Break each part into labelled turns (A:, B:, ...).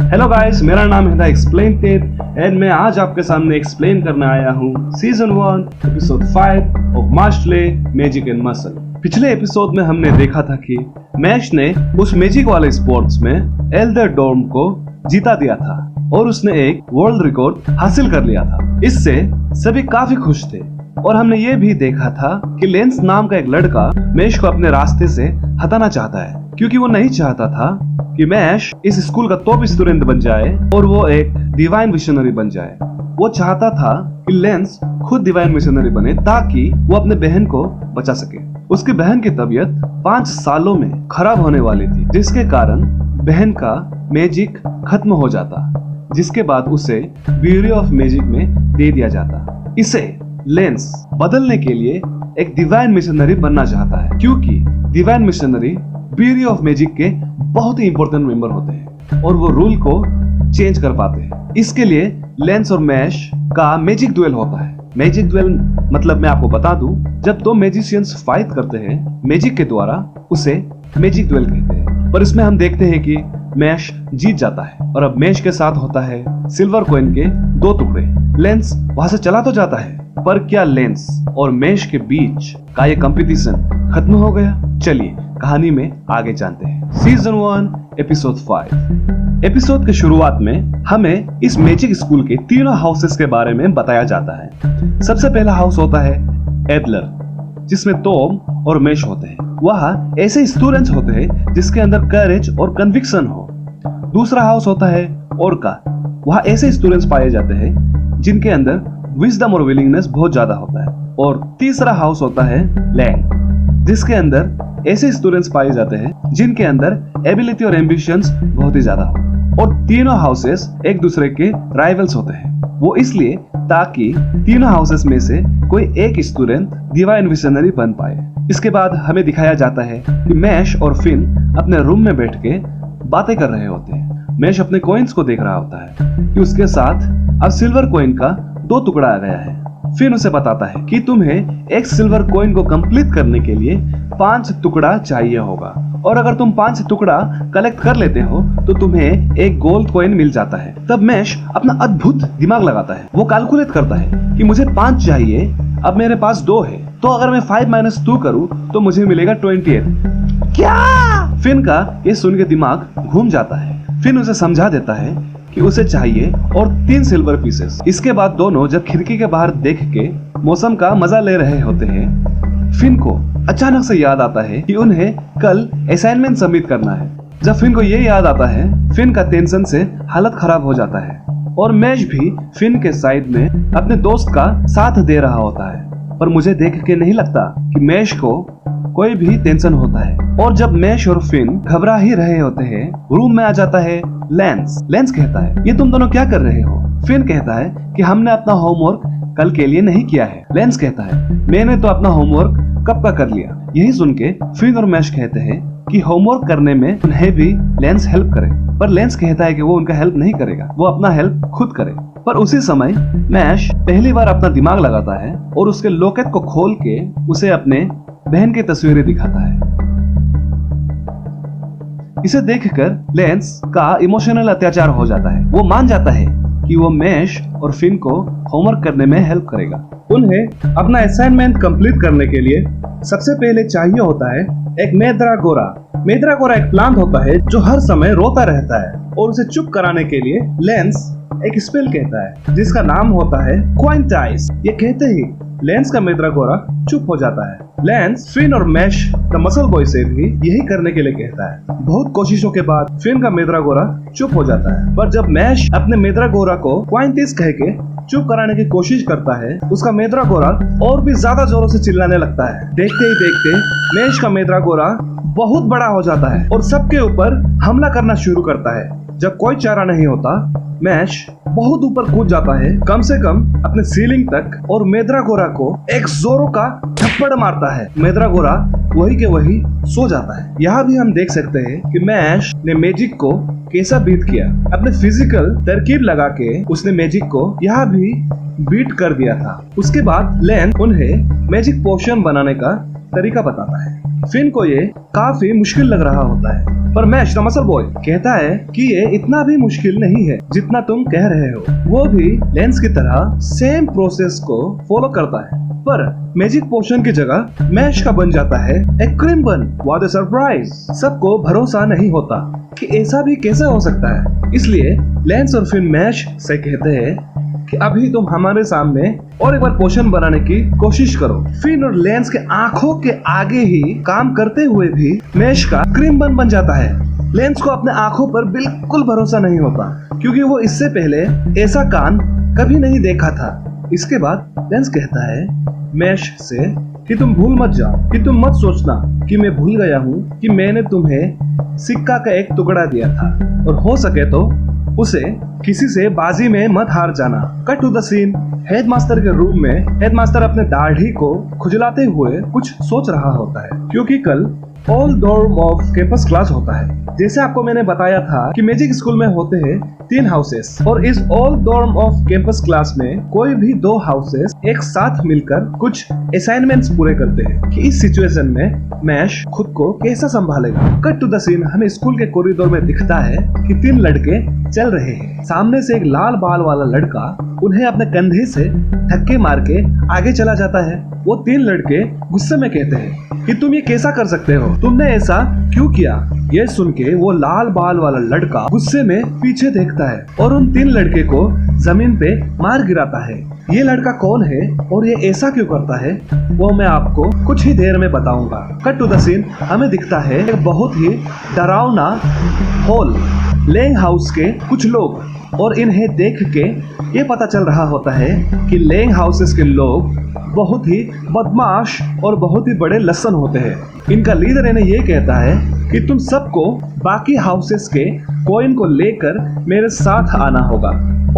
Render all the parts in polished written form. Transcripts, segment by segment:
A: Hello guys, मेरा नाम है द एक्सप्लेनेड एंड मैं आज आपके सामने एक्सप्लेन करने आया हूँ सीजन 1 एपिसोड 5 ऑफ मार्शले मैजिक एंड मसल। पिछले एपिसोड में हमने देखा था कि मैश ने उस मैजिक वाले स्पोर्ट्स में एल्डर डोर्म को जीता दिया था और उसने एक वर्ल्ड रिकॉर्ड हासिल कर लिया था। इससे सभी काफी खुश थे और हमने ये भी देखा था कि लेंस नाम का एक लड़का मैश को अपने रास्ते से हटाना चाहता है, क्योंकि वो नहीं चाहता था कि मैश इस स्कूल का टॉप स्टूडेंट बन जाए और वो एक डिवाइन मिशनरी बन जाए। वो चाहता था कि लेंस खुद डिवाइन मिशनरी बने ताकि वो अपने बहन को बचा सके। उसकी बहन की तबीयत 5 सालों में खराब होने वाली थी, जिसके कारण बहन का मैजिक खत्म हो जाता, जिसके बाद उसे ब्यूटी ऑफ मैजिक में दे दिया जाता। इसे लेंस बदलने के लिए एक डिवाइन मिशनरी बनना चाहता है, क्योंकि divine missionary beauty of magic के बहुत ही इंपॉर्टेंट मेंबर होते हैं और वो रूल को चेंज कर पाते हैं। इसके लिए लेंस और मैश का मैजिक डुएल होता है। मैजिक डुएल मतलब मैं आपको बता दूं, जब दो मैजिशियंस फाइट करते हैं मैजिक के द्वारा, उसे मैजिक डुएल कहते हैं। पर इसमें हम देखते हैं कि मैश जीत जाता है और अब मैश के साथ होता है सिल्वर कॉइन के 2 टुकड़े। लेंस वहां से चला तो जाता है, पर क्या लेंस और मैश के बीच का ये कंपटीशन खत्म हो गया? चलिए कहानी में आगे जानते हैं। Season 1 episode 5। एपिसोड के शुरुआत में हमें इस मैजिक स्कूल के तीनों हाउसेस के बारे में बताया जाता है। सबसे पहला हाउस होता है एडलर, जिसमें टॉम और मैश होते हैं। वहाँ ऐसे स्टूडेंट्स होते हैं जिसके अंदर करेज और कन्विक्शन हो। दूसरा हाउस होता है ओरका। वहाँ ऐसे स्टूडेंट्स पाए जाते हैं जिनके अंदर विजडम और विलिंगनेस बहुत ज्यादा होता है। और तीसरा हाउस होता है लैंग, जिसके अंदर ऐसे स्टूडेंट्स पाए जाते हैं जिनके अंदर एबिलिटी और एम्बिशंस बहुत ही ज्यादा हो। और तीनों हाउसेस एक दूसरे के राइवल्स होते हैं। वो इसलिए ताकि तीनों हाउसेस में से कोई एक स्टूडेंट डिवाइन मिशनरी बन पाए। इसके बाद हमें दिखाया जाता है कि मैश और फिन अपने रूम में बैठ के बातें कर रहे होते हैं। मैश अपने कॉइन्स को देख रहा होता है कि उसके साथ अब सिल्वर कॉइन का 2 टुकड़ा आ गया है। फिन उसे बताता है कि तुम्हें एक सिल्वर कॉइन को कंप्लीट करने के लिए 5 टुकड़ा चाहिए होगा, और अगर तुम 5 टुकड़ा कलेक्ट कर लेते हो तो तुम्हें एक गोल्ड कॉइन मिल जाता है। तब मैश अपना अद्भुत दिमाग लगाता है। वो कैलकुलेट करता है कि मुझे 5 चाहिए, अब मेरे पास 2 है, तो अगर मैं 5 - 2 करूं तो मुझे मिलेगा 28। क्या? फिन का ये सुन के दिमाग घूम जाता है। फिन उसे समझा देता है कि उसे चाहिए और 3 सिल्वर पीसेस। इसके बाद दोनों जब खिड़की के बाहर देख के मौसम का मजा ले रहे होते हैं, फिन को अचानक से याद आता है कि उन्हें कल असाइनमेंट सबमिट करना है। जब फिन को ये याद आता है, फिन का टेंशन से हालत खराब हो जाता है और मैश भी फिन के साइड में अपने दोस्त का साथ दे रहा होता है। पर मुझे देख के नहीं लगता कि मैश को कोई भी टेंशन होता है। और जब मैश और फिन घबरा ही रहे होते हैं, रूम में आ जाता है लेंस। लेंस कहता है, ये तुम दोनों क्या कर रहे हो? फिन कहता है कि हमने अपना होमवर्क कल के लिए नहीं किया है। लेंस कहता है, मैंने तो अपना होमवर्क कब का कर लिया। यही सुन के फिन और मैश कहते हैं कि होमवर्क करने में उन्हें भी लेंस हेल्प करे, पर लेंस कहता है कि वो उनका हेल्प नहीं करेगा, वो अपना हेल्प खुद करे। पर उसी समय मैश पहली बार अपना दिमाग लगाता है और उसके लॉकेट को खोल के उसे अपने बहन की तस्वीरें दिखाता है। इसे देखकर लेंस का इमोशनल अत्याचार हो जाता है। वो मान जाता है कि वो मैश और फिन को होमवर्क करने में हेल्प करेगा। उन्हें अपना असाइनमेंट कंप्लीट करने के लिए सबसे पहले चाहिए होता है एक मैद्रागोरा। मैद्रागोरा एक प्लांट होता है जो हर समय रोता रहता है, और उसे चुप कराने के लिए लेंस एक स्पेल कहता है जिसका नाम होता है क्वांटाइज। ये कहते ही लेंस का मैद्रागोरा चुप हो जाता है। लेंस फिन और मैश द मसल बॉय से भी यही करने के लिए कहता है। बहुत कोशिशों के बाद फिन का मैद्रागोरा चुप हो जाता है, पर जब मैश अपने मैद्रागोरा को क्वांटाइज कह के चुप कराने की कोशिश करता है, उसका मैद्रागोरा और भी ज्यादा जोरों से चिल्लाने लगता है। देखते ही देखते मैश का मैद्रागोरा बहुत बड़ा हो जाता है और सबके ऊपर हमला करना शुरू करता है। जब कोई चारा नहीं होता, मैश बहुत ऊपर कूद जाता है, कम से कम अपने सीलिंग तक, और मैद्रागोरा को एक जोरों का थप्पड़ मारता है। मैद्रागोरा वही के वही सो जाता है। यहाँ भी हम देख सकते हैं कि मैश ने मैजिक को कैसा बीट किया। अपने फिजिकल तरकीब लगा के उसने मैजिक को यहाँ भी बीट कर दिया था। उसके बाद लेंस उन्हें मैजिक पोशन बनाने का तरीका बताता है। फिन को ये काफी मुश्किल लग रहा होता है, पर मैश द मसल बॉय कहता है कि ये इतना भी मुश्किल नहीं है जितना तुम कह रहे हो। वो भी लेंस की तरह सेम प्रोसेस को फॉलो करता है, पर मैजिक पोशन की जगह मैश का बन जाता है एक क्रीम बन। What a surprise! सबको भरोसा नहीं होता कि ऐसा भी कैसे हो सकता है। इसलिए लेंस और फिन मैश से कहते हैं कि अभी तुम हमारे सामने और एक बार पोशन बनाने की कोशिश करो। फिन और लेंस के आंखों के आगे ही काम करते हुए भी मैश का क्रीम बन जाता है। लेंस को अपने आंखों पर बिल्कुल भरोसा नहीं होता, क्योंकि वो इससे पहले ऐसा कान कभी नहीं देखा था। इसके बाद लेंस कहता है मैश से कि तुम भूल मत जाओ, कि तुम मत सोचना कि मैं भूल गया हूँ कि मैंने तुम्हें सिक्का का एक टुकड़ा दिया था, और हो सके तो उसे किसी से बाजी में मत हार जाना। Cut to the scene. Headmaster के रूम में हेडमास्टर अपने दाढ़ी को खुजलाते हुए कुछ सोच रहा होता है, क्योंकि कल all dorm off campus class होता है। जैसे आपको मैंने बताया था कि मैजिक स्कूल में होते हैं 3 हाउसेस, और इस all dorm off campus class में कोई भी 2 हाउसेस एक साथ मिलकर कुछ असाइनमेंट्स पूरे करते हैं कि इस सिचुएशन में मैश खुद को कैसा संभालेगा। Cut to the scene. हमें स्कूल के कॉरिडोर में दिखता है कि 3 लड़के चल रहे हैं। सामने से एक लाल बाल वाला लड़का उन्हें अपने कंधे से धक्के मार के आगे चला जाता है। वो 3 लड़के गुस्से में कहते हैं कि तुम ये कैसा कर सकते हो, तुमने ऐसा क्यों किया। ये सुन के वो लाल बाल वाला लड़का गुस्से में पीछे देखता है और उन 3 लड़के को जमीन पे मार गिराता है। ये लड़का कौन है और ये ऐसा क्यों करता है, वो मैं आपको कुछ ही देर में बताऊंगा। Cut to the scene. हमें दिखता है एक बहुत ही डरावना हॉल, लेंग हाउस के कुछ लोग, और इन्हें देख के ये पता चल रहा होता है कि लेंग हाउसेस के लोग बहुत ही बदमाश और बहुत ही बड़े लसन होते हैं। इनका लीडर इन्हें ये कहता है कि तुम सबको बाकी हाउसेस के कॉइन को लेकर मेरे साथ आना होगा,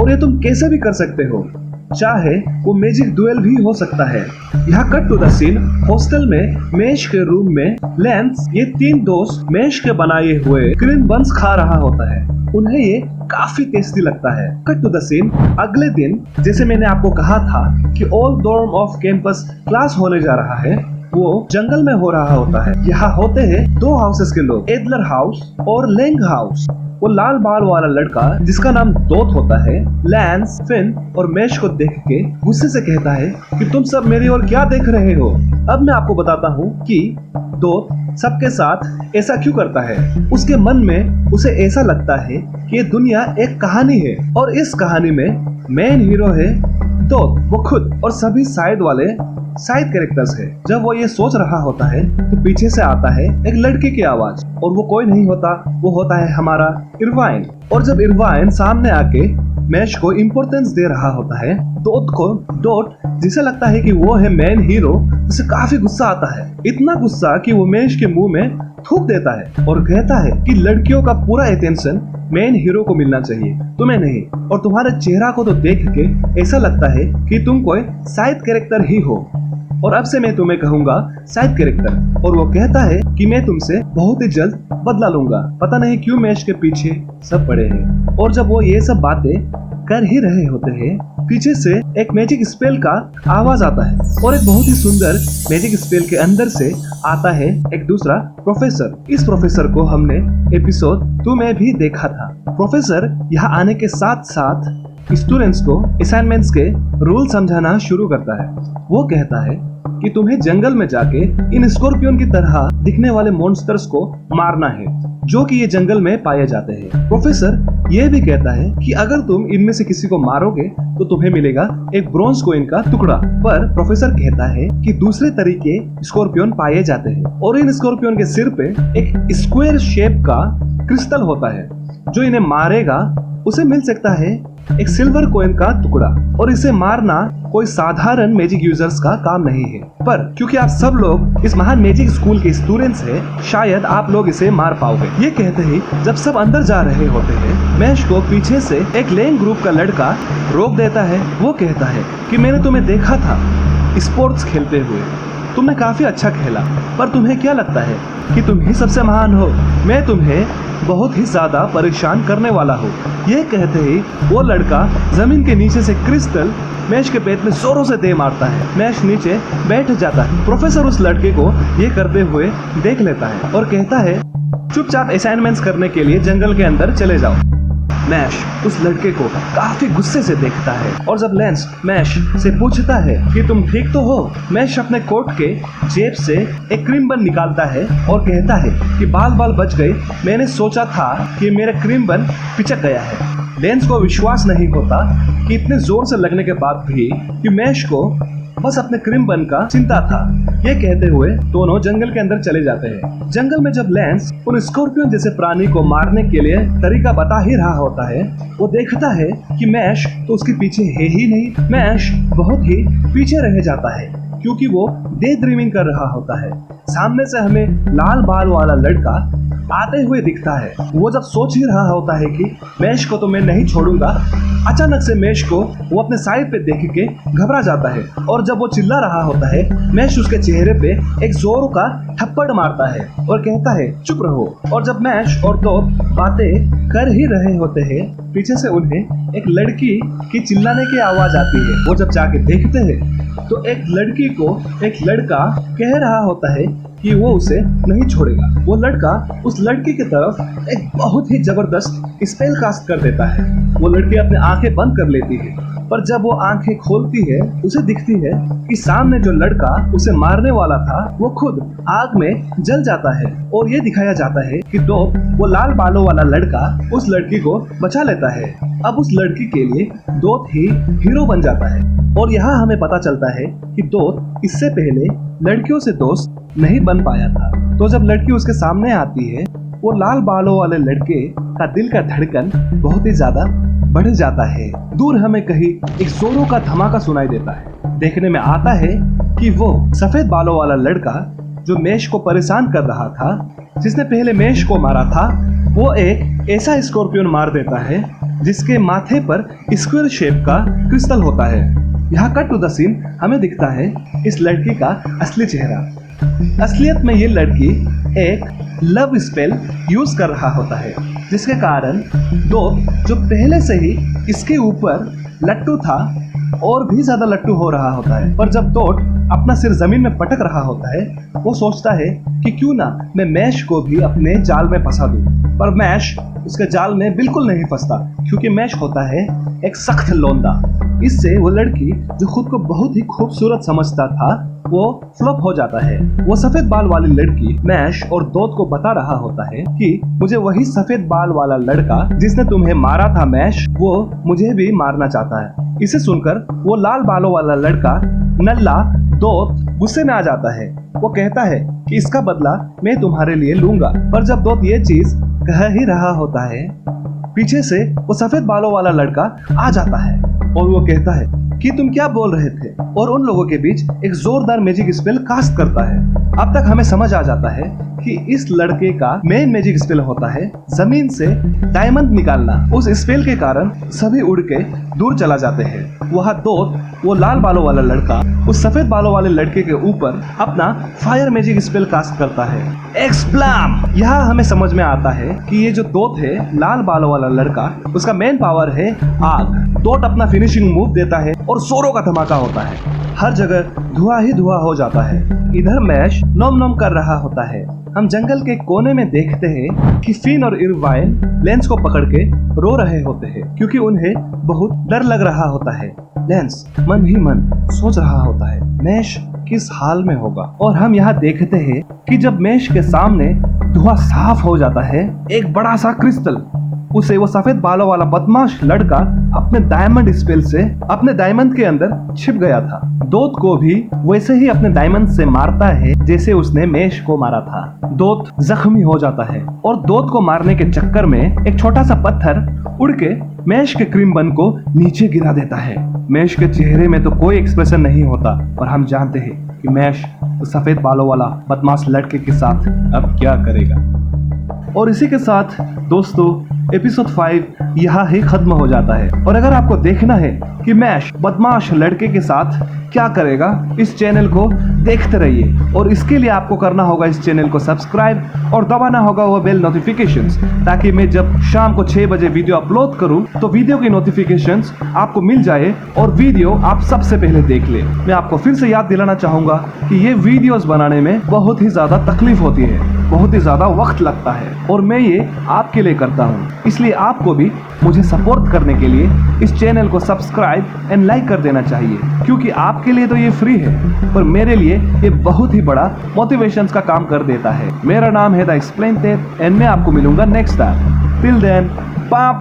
A: और ये तुम कैसे भी कर सकते हो, चाहे वो मैजिक डुएल भी हो सकता है। यहाँ cut to the scene. Hostel में मैश के रूम में लेंस ये 3 दोस्त मैश के बनाए हुए क्रीम बन्स खा रहा होता है। उन्हें ये काफी टेस्टी लगता है। Cut to the scene. अगले दिन जैसे मैंने आपको कहा था कि all dorm off campus class होने जा रहा है, वो जंगल में हो रहा होता है। यहाँ होते हैं 2 हाउसेस के लोग, एडलर हाउस और लेंग हाउस। वो लाल बाल वाला लड़का जिसका नाम दोत होता है, लैंस, फिन और मैश को देख के गुस्से से कहता है कि तुम सब मेरी ओर क्या देख रहे हो। अब मैं आपको बताता हूँ कि दोत सबके साथ ऐसा क्यों करता है। उसके मन में उसे ऐसा लगता है कि ये दुनिया एक कहानी है, और इस कहानी में मेन हीरो है दोत, वो खुद, और सभी साइड कैरेक्टर्स है। जब वो ये सोच रहा होता है तो पीछे से आता है एक लड़के की आवाज, और वो कोई नहीं होता, वो होता है हमारा इरवाइन। और जब इरवाइन सामने आके मैश को इम्पोर्टेंस दे रहा होता है दोत जिसे लगता है कि वो है मेन हीरो, उसे काफी गुस्सा आता है। इतना गुस्सा कि वो मैश के मुंह में थूक देता है और कहता है कि लड़कियों का पूरा अटेंशन मेन हीरो को मिलना चाहिए, तुम्हें नहीं। और तुम्हारे चेहरा को तो देख के ऐसा लगता है कि तुम कोई साइड कैरेक्टर ही हो, और अब से मैं तुम्हें कहूंगा साइड कैरेक्टर। और वो कहता है कि मैं तुमसे बहुत ही जल्द बदला लूंगा। पता नहीं क्यों मैश के पीछे सब पड़े हैं। और जब वो ये सब बातें कर ही रहे होते हैं, पीछे से एक मैजिक स्पेल का आवाज आता है, और एक बहुत ही सुंदर मैजिक स्पेल के अंदर से आता है एक दूसरा प्रोफेसर। इस प्रोफेसर को हमने एपिसोड 2 में भी देखा था। प्रोफेसर यहाँ आने के साथ साथ स्टूडेंट्स को असाइनमेंट्स के रूल समझाना शुरू करता है। वो कहता है कि तुम्हें जंगल में जाके इन स्कॉर्पियन की तरह दिखने वाले मॉन्स्टर्स को मारना है, जो कि ये जंगल में पाए जाते हैं। प्रोफेसर ये भी कहता है कि अगर तुम इनमें से किसी को मारोगे तो तुम्हें मिलेगा एक ब्रॉन्ज कॉइन का टुकड़ा। पर प्रोफेसर कहता है कि दूसरे तरीके स्कॉर्पियन पाए जाते हैं, और इन स्कॉर्पियन के सिर पे एक स्क्वायर शेप का क्रिस्टल होता है, जो इन्हें मारेगा उसे मिल सकता है एक सिल्वर कॉइन का टुकड़ा। और इसे मारना कोई साधारण मैजिक यूजर्स का काम नहीं है, पर क्योंकि आप सब लोग इस महान मैजिक स्कूल के स्टूडेंट्स हैं, शायद आप लोग इसे मार पाओगे। ये कहते ही जब सब अंदर जा रहे होते हैं, मैश को पीछे से एक लेंग ग्रुप का लड़का रोक देता है। वो कहता है कि मैंने तुम्हें देखा था स्पोर्ट्स खेलते हुए, तुमने काफी अच्छा खेला, पर तुम्हें क्या लगता है कि तुम ही सबसे महान हो? मैं तुम्हें बहुत ही ज्यादा परेशान करने वाला हूँ। ये कहते ही वो लड़का जमीन के नीचे से क्रिस्टल मैश के पेट में जोरों से दे मारता है। मैश नीचे बैठ जाता है। प्रोफेसर उस लड़के को ये करते हुए देख लेता है और कहता है चुपचाप असाइनमेंट्स करने के लिए जंगल के अंदर चले जाओ। मैश उस लड़के को काफी गुस्से से देखता है और जब लेंस मैश से पूछता है कि तुम ठीक तो हो, मैश अपने कोट के जेब से एक क्रीम बन निकालता है और कहता है कि बाल बाल बच गए, मैंने सोचा था कि मेरा क्रीम बन पिचक गया है। लेंस को विश्वास नहीं होता कि इतने जोर से लगने के बाद भी कि मैश को बस अपने क्रीम बन का चिंता था। ये कहते हुए दोनों जंगल के अंदर चले जाते हैं। जंगल में जब लेंस उन स्कॉर्पियन जैसे प्राणी को मारने के लिए तरीका बता ही रहा होता है, वो देखता है कि मैश तो उसके पीछे है ही नहीं। मैश बहुत ही पीछे रह जाता है क्योंकि वो डे ड्रीमिंग कर रहा होता है। सामने से हमें लाल बाल वाला लड़का आते हुए दिखता है। वो जब सोच ही रहा होता है कि मैश को तो मैं नहीं छोड़ूंगा, अचानक से मैश को वो अपने साइड पे देख के घबरा जाता है और जब वो चिल्ला रहा होता है, मैश उसके चेहरे पे एक जोर का थप्पड़ मारता है और कहता है चुप रहो। और जब मैश और दो बातें कर ही रहे होते हैं, पीछे से उन्हें एक लड़की की चिल्लाने की आवाज आती है। वो जब जाके देखते हैं तो एक लड़की को एक लड़का कह रहा होता है कि वो उसे नहीं छोड़ेगा। वो लड़का उस लड़की की तरफ एक बहुत ही जबरदस्त स्पेल कास्ट कर देता है। वो लड़की अपने आंखें बंद कर लेती है, पर जब वो आंखें खोलती है उसे दिखती है कि सामने जो लड़का उसे मारने वाला था वो खुद आग में जल जाता है और ये दिखाया जाता है कि वो लाल बालों वाला लड़का उस लड़की को बचा लेता है। अब उस लड़की के लिए दोस्त ही हीरो बन जाता है और यहाँ हमें पता चलता है कि दोस्त इससे पहले लड़कियों से दोस्त नहीं बन पाया था। तो जब लड़की उसके सामने आती है, वो लाल बालों वाले लड़के का दिल का धड़कन बहुत ही ज्यादा बढ़ जाता है। दूर हमें कहीं एक जोरों का धमाका सुनाई देता है। देखने में आता है कि वो सफेद बालों वाला लड़का जो मैश को परेशान कर रहा था, जिसने पहले मैश को मारा था, वो एक ऐसा स्कॉर्पियन मार देता है जिसके माथे पर स्क्वायर शेप का क्रिस्टल होता है। यहाँ कट टू द सीन हमें दिखता है इस लड़की का असली चेहरा। असलियत में ये लड़की एक लव स्पेल यूज कर रहा होता है, जिसके कारण जो पहले से ही इसके ऊपर लट्टू था और भी ज्यादा लट्टू हो रहा होता है। पर जब अपना सिर जमीन में पटक रहा होता है, वो सोचता है कि क्यों ना मैं मैश को भी अपने जाल में फंसा दूं। पर मैश उसके जाल में बिल्कुल नहीं फंसता क्योंकि मैश होता है एक सख्त लोंदा। इससे वो लड़की जो खुद को बहुत ही खूबसूरत समझता था वो फ्लॉप हो जाता है। वो सफेद बाल वाली लड़की मैश और दोस्त को बता रहा होता है कि मुझे वही सफेद बाल वाला लड़का जिसने तुम्हें मारा था मैश, वो मुझे भी मारना चाहता है। इसे सुनकर वो लाल बालों वाला लड़का नल्ला दोस्त गुस्से में आ जाता है। वो कहता है कि इसका बदला मैं तुम्हारे लिए लूंगा। पर जब दोस्त ये चीज कह ही रहा होता है, पीछे से वो सफेद बालों वाला लड़का आ जाता है और वो कहता है कि तुम क्या बोल रहे थे, और उन लोगों के बीच एक जोरदार मैजिक स्पेल कास्ट करता है। अब तक हमें समझ आ जाता है कि इस लड़के का मेन मैजिक स्पेल होता है जमीन से डायमंड निकालना। उस स्पेल के कारण सभी उड़ के दूर चला जाते हैं। वहाँ वो लाल बालों वाला लड़का उस सफेद बालों वाले लड़के के ऊपर अपना फायर मैजिक स्पेल कास्ट करता है, एक्सप्लाम। यहाँ हमें समझ में आता है कि ये जो दोस्त है लाल बालों वाला लड़का, उसका मेन पावर है आग। दोस्त अपना फिनिशिंग मूव देता है और जोरों का धमाका होता है। हर जगह धुआं ही धुआं हो जाता है। इधर मैश नोम नोम कर रहा होता है। हम जंगल के कोने में देखते हैं कि फिन और इरवाइन लेंस को पकड़ के रो रहे होते हैं क्योंकि उन्हें बहुत डर लग रहा होता है। लेंस मन ही मन सोच रहा होता है मैश किस हाल में होगा। और हम यहाँ देखते हैं कि जब मैश के सामने धुआं साफ हो जाता है, एक बड़ा सा क्रिस्टल उसे वो सफेद बालों वाला बदमाश लड़का अपने डायमंड स्पेल से अपने डायमंड के अंदर छिप गया था। दोस्त को भी वैसे ही अपने डायमंड से मारता है जैसे उसने मैश को मारा था। दोस्त जख्मी हो जाता है और दोस्त को मारने के चक्कर में एक छोटा सा पत्थर उड़ के मैश के क्रीम बन को नीचे गिरा देता है। मैश के चेहरे में तो कोई एक्सप्रेशन नहीं होता और हम जानते हैं कि मैश उस सफेद बालों वाला बदमाश लड़के के साथ अब क्या करेगा। और इसी के साथ दोस्तों एपिसोड 5 यहाँ ही खत्म हो जाता है। और अगर आपको देखना है कि मैश बदमाश लड़के के साथ क्या करेगा, इस चैनल को देखते रहिए। और इसके लिए आपको करना होगा इस चैनल को सब्सक्राइब और दबाना होगा वो बेल नोटिफिकेशंस, ताकि मैं जब शाम को 6 बजे वीडियो अपलोड करूं तो वीडियो की नोटिफिकेशंस आपको मिल जाए और वीडियो आप सबसे पहले देख ले। मैं आपको फिर से याद दिलाना चाहूंगा कि ये वीडियोस बनाने में बहुत ही ज्यादा तकलीफ होती है, बहुत ही ज्यादा वक्त लगता है और मैं ये आपके लिए करता हूँ। इसलिए आपको भी मुझे सपोर्ट करने के लिए इस चैनल को सब्सक्राइब एंड लाइक कर देना चाहिए, क्योंकि आपके लिए तो ये फ्री है पर मेरे लिए ये बहुत ही बड़ा मोटिवेशन का काम कर देता है। मेरा नाम है द एक्सप्लेन एंड मैं आपको मिलूंगा नेक्स्ट टाइम। टिल देन, पा